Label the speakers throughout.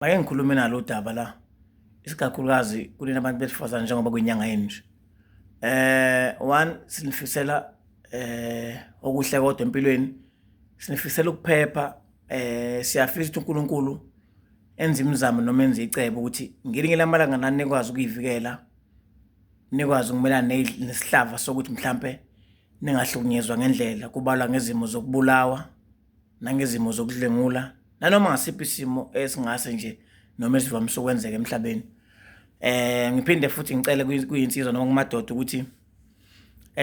Speaker 1: Ngake ngikhulume nalo daba la isikakhulukazi kulena bantu besifazane njengoba kuyinyanga yenu. One sinifisela okuhle kodwa empilweni, sinifisela ukuphepha. Siyafisa ukuthi uNkulunkulu enze imizamo noma enze icebo ukuthi ngelinye lamalanga nani nikwazi ukuyivikela, nikwazi ukumelana nesihlava sokuthi mhlampe ningahlukunyezwa ngendlela, kubalwa ngezimo zokubulawa nangezimo zokudlengula nanoma ngasiphi isimo esingase nje noma esivamise ukwenzeka emhlabeni. Ngiphinde futhi ngicele kuyinsizwa noma kumadoda ukuthi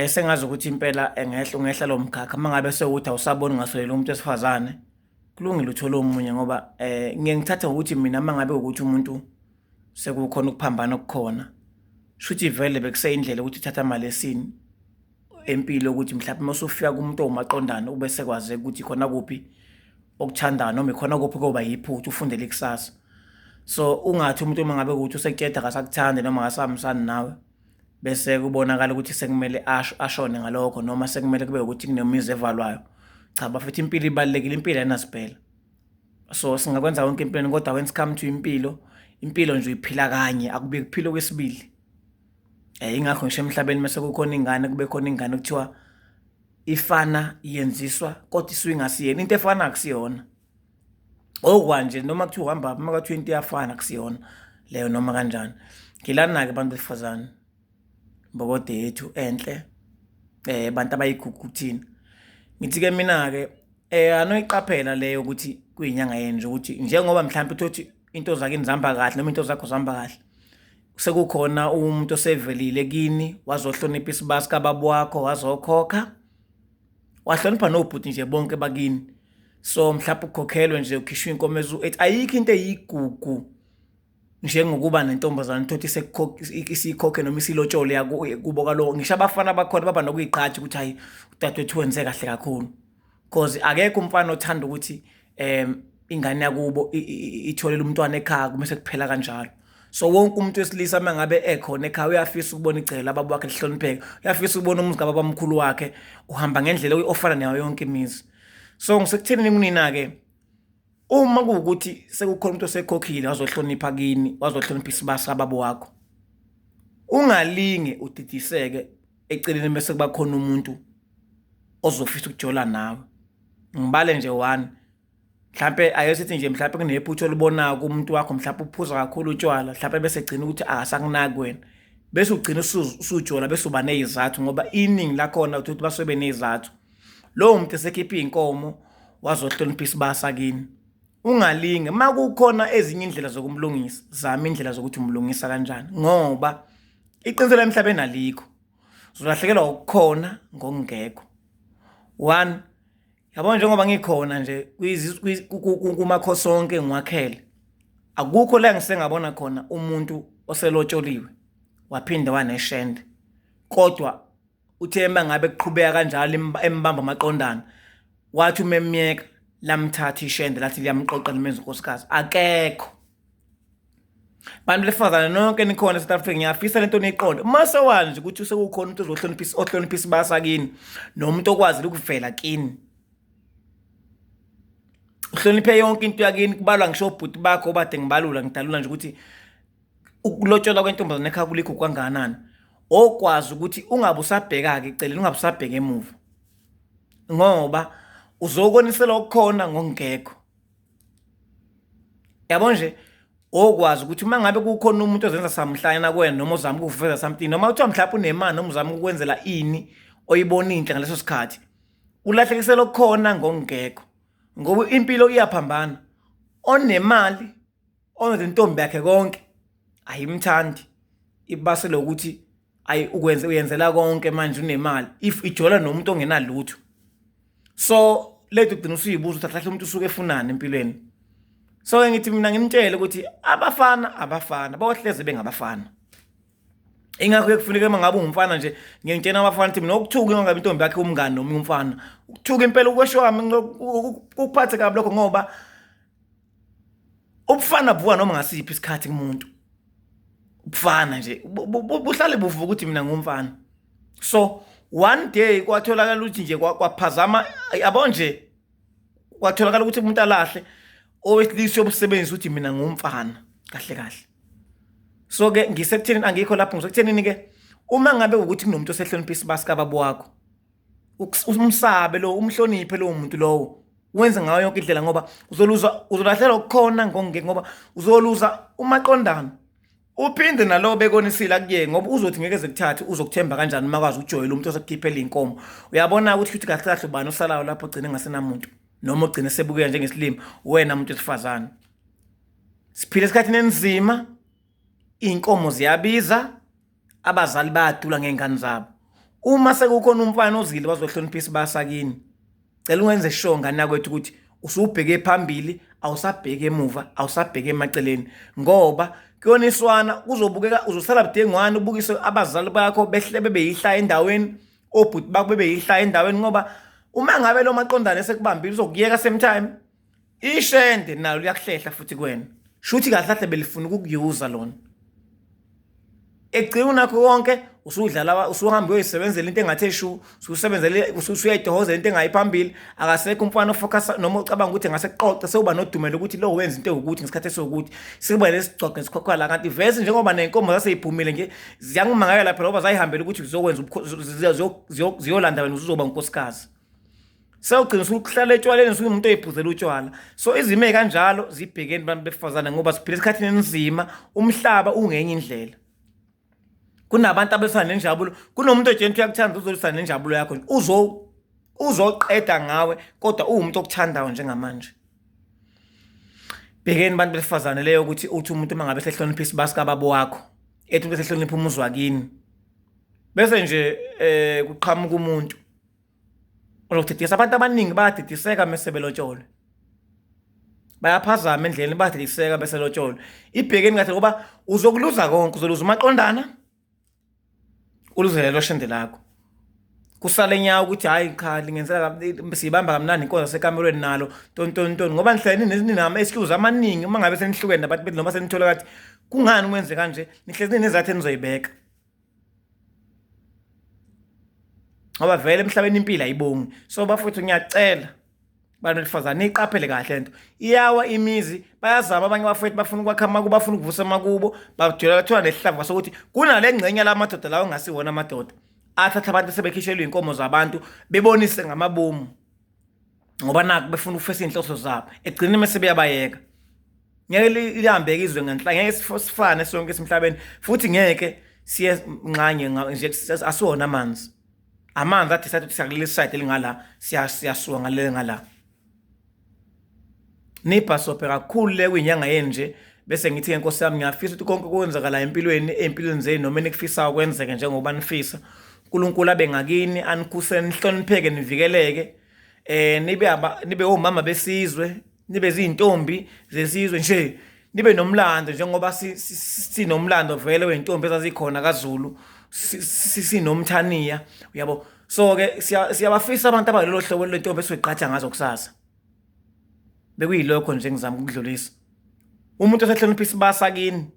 Speaker 1: sengazi ukuthi impela ungehla lo mkhakha mangabe sewuthi awusaboni ngasolela umuntu wesifazane, kulungile uthole omunye ngoba ngiyengithatha ukuthi mina mangabe ukuthi umuntu sekukhona ukuphambana okukhona, shuthi vele bekuseyindlela ukuthi uthatha amalesini empilo ukuthi mhlawumbe masufika kumuntu owumaqondana ube sekwazi ukuthi khona kuphi okuthandana noma khona kuphi koba yiphutha ufundele ikusasa. So ungathi umuntu mangabe ukuthi usekutsheda akasakuthanda noma akasahambisani nawe bese kubonakala ukuthi sekumele ashone ngalokho noma sekumele kube ukuthi kunemizi evalwayo. Cha, bafethu impilo ibalekile, impilo ayinasiphela. So singakwenza konke empilweni kodwa when it come to impilo nje uyiphila kanye, akubi kuphilo kwesibili. Ingakho ngisho emhlabeni mase kukhona ingane kube khona ingane kuthiwa ifana yenziswa kodwa isuke ingasiyena, into efana akusiyona. Okwanje noma kuthiwa uhamba maka 20 yafana akusiyona leyo noma kanjani. Ngilana ke abantu besifazane mbokode yethu enhle, abantu abayigugu kuthina. Ngithi ke mina ke anoyiqaphela leyo ukuthi kuyinyanga yenu ukuthi njengoba mhlawumbe uthi into zakini zihamba kahle noma into zakho zihamba kahle, sekukhona umuntu osevelile kini wazohlonipha isibasi kababa wakho, wazokhokha, wahlonipha nobhuti nje bonke bakini. So mhlawumbe ukukhokhelwe nje ukhishwa inkomo ethi ayikho into eyigugu njengokuba nentombazane thothi isikhokhe noma isilotshole kubo kaloku. Ngisho abafana bakhona baba nokuyiqhatha ukuthi hayi udadewethu wenze kahle kakhulu, because akekho umfana othanda ukuthi ingane yakubo itholele umntwana ekhaya kumase kuphela kanjalo. So wonke umuntu wesilisa mangabe ekhona ekhaya uyafisa ukubona igceke lababa wakhe lihlonipheke, uyafisa ukubona umuzi kababa omkhulu wakhe uhamba ngendlela ofana nayo yonke imizi. So ngisekutheni kunina ke uma kuwukuthi sekukhona umuntu osekhokhile wazohlonipha kini, wazohlonipha isibasa kababa wakho, ungalinge udidiseke eceleni bese kuba khona umuntu ozofisa ukujola nawe. Ngibale nje one, mhlawumbe ayesithi nje mhlawumbe kunephutho olibonako kumuntu wakho, mhlawumbe uphuza kakhulu utshwala, mhlawumbe bese egcina ukuthi akasakunaki wena, bese ugcina usujola bese uba nezizathu ngoba iningi lakhona uthi basuke benezizathu. Lo muntu esekhipha inkomo wazohlonipha isibasa kini, ungalinge makukhona ezinye indlela zokumlungisa, zama indlela zokuthi umlungisa kanjani ngoba iqiniselo emhlabeni alikho, uzolahlekelwa ukukhona ngokungekho. One, yabona njengoba ngikhona nje kumakhosi sonke ngiwakhele, akukho la ngisengabona khona umuntu oselotsholiwe waphinde waneshende, kodwa uthe mangabe kuqhubeka kanjalo embamba amaqondana wathi umemyeka lamthatha ishende lathi liyamqoqa limenza unkosikazi. Akekho. Bantu besifazane nonke nikhona eSouth Africa, ngiyafisa lento niyiqonde. Mase wazi nje ukuthi sekukhona umuntu ohlonipha isibasa kini nomuntu okwazi ukuvela kini, uhloniphe yonke into yakini, kubalwa ngisho ubhuti bakho obade ngibalula ngidalula nje ukuthi ukulotsholwa kwentombazane ekhaya kulikho kangakanani. Okwazi ukuthi ungabe usabheka-ke eceleni, ungabe usabheka emuva ngoba uzokonisela okukhona ngokungekho. Yabo nje okwazi ukuthi uma ngabe kukhona umuntu ozenza samhlanyana kuwena noma uzama ukuveza something noma uthiwa mhlawumbe unemali noma uzama ukwenzela ini oyibona inhle ngaleso sikhathi, ulahlekisela okukhona ngokungekho ngoba impilo iyaphambana. Onemali onezintombi yakhe konke ayimthandi, ibasele ukuthi uyenzela konke manje unemali if ijola nomuntu ongenalutho. So lethu kugcina usuyibuza ukuthi ahlahle umuntu usuke efunani empilweni. So ngithi mina ngimtshele ukuthi abafana bahleze bengabafana. Ingakho kufuneka mangabe ungumfana nje ngiyengitshena abafana ukuthi mina ukuthuka ngabe intombi yakhe umngane noma umfana, ukuthuka impela ukweshwami ukuphathe kabi lokho ngoba ubufana buwa noma ngasiphi isikhathi kumuntu. Ubufana nje buhlale buvuka ukuthi mina ngumfana. So one day kwatholakala ukuthi nje kwaphazama yabo nje, kwatholakala ukuthi umuntu alahle owesilisa obusebenzisa ukuthi mina ngumfana kahle kahle. So ke ngisekutheni angikho lapho ngisekutheni ke uma ngabe ukuthi kunomuntu osehlonipha isibasi kababa wakho umsabe lo umhloniphe lo muntu lowo wenze ngayo yonke indlela ngoba uzolahlela ukukhona ngoba uzoluza umaqondana uphinde nalo bekonisile kuye ngoba uzothi ngeke zekuthathe uzokuthemba kanjani makwazi ujoyela umuntu osekukhiphela inkomo uyabona ukuthi kahle kahle ubani osalayo lapho ugcine ngasenamuntu noma ugcine sebukuya njengesilimo wena umuntu wesifazane siphile esikhathini enzima inkomo ziyabiza abazali bayadula ngengane zabo uma sekukhona umfana ozile bazohlonipha isibasa kini cela ungenze sure ngana kwethu ukuthi usubheke phambili awusabheke emuva awusabheke emaceleni ngoba kuyona iswana kuzobukeka uzosala budengwane ubukise abazali bakho behle bebeyihla endaweni obhuti bakho bebeyihla endaweni ngoba uma ngabe lo maqondane sekubambile uzokuyeka same time ishende nalo liyakuhlehla futhi kwena shuthi kahle kahle belifuna ukukuyuza lona egcina nakho konke usudlala usuhamba uyisebenzela into engathe shu usebenzele usuyayidohoza into engayiphambili akasekho umfana ofocus noma ucabanga ukuthi ngaseqoqe sewuba nodumela ukuthi lo wenza into ukuthi ngesikhathi esokuthi sibe lesixoxe sikhokhala kanti vese njengoba nenkomo zaseyiphumile nje ziyangimangala phela ngoba zayihambela ukuthi zizokwenza ziyolanda wena uzoba unkosikazi sewugcina usuhlala etshwaleni usumuntu oyiphuzela utshwala so izimo kanjalo zibhekeni abantu befazana ngoba siphila esikhathini enzima umhlaba ungenye indlela kunabantu abesana nenjabulo kunomuntu ojenti uyakuthanda uzolisana nenjabulo yakho uzoqeda ngawe kodwa uwumuntu okuthandayo njengamanje bhekeni abantu besifazane leyo ukuthi uthi umuntu mangabe sehlonipha isibasi kababa wakho ethi bese hlonipha umuzi wakini bese nje kuqhamuka umuntu olokudidisa abantu abaningi bayadidiseka mesebelotsholo bayaphazama endleleni bayadidiseka beselotsholo ibhekeni kahle ngoba uzokuluza konke uzoluza umaqondana uluzelo shende lakho kusale nyawo ukuthi hayi khali ngenzela sibamba kamnandi inkonzo sekamerweni nalo tontonton ngoba nihleleni nezinama excuse amaningi uma ngabe senihlukene nabantu bethi noma senithola kathi kungani ukwenze kanje nihlezi nezathu enizoyibeka ngoba vele emhlabeni impilo ayibongi so bafuthu ngiyacela bantu besifazane iqaphele kahle lento iyawa imizi bayazama abanye bafethu bafuna ukwakha makubo bafuna ukuvusa makubo bajula bathola nesihlava sokuthi kunale ngcenye lamadoda lawo ngasiwona amadoda athatha abantu sebekhishelwe inkomo zabantu bebonise ngamabomu ngoba naku befuna ukufesa inhloso zabo egcine mase beyabayeka ngeke lihambeke izwe ngenhla ngeke sifane sonke esimhlabeni futhi ngeke siye nqanye nje asiwona amanzi athi sathi siyakuleli side elingala siyasuka ngalele ngala nibhasope kakhulu le kwinyanga yenje bese ngithi inkosi yami ngiyafisa ukuthi konke kwenzakala empilweni zenu noma enikufisa ukwenzeke njengoba nifisa uNkulunkulu abe ngakini anikhuseni nihlonipheke nivikeleke nibe omama besizwe nibe izintombi zesizwe nje nibe nomlando njengoba sinomlando vele wentombi ezazikhona kaZulu sinomthaniya uyabo so ke siyabafisa abantu abalelo hlobo lentombi esiqhatha ngazo kusasa bekuyilokho nje ngizama ukudlulisa umuntu osehlonipha isibasa kini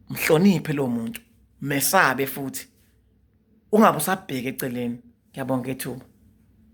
Speaker 1: mhloniphe lo muntu mesabe futhi ungabe usabheke eceleni ngiyabonga ethuba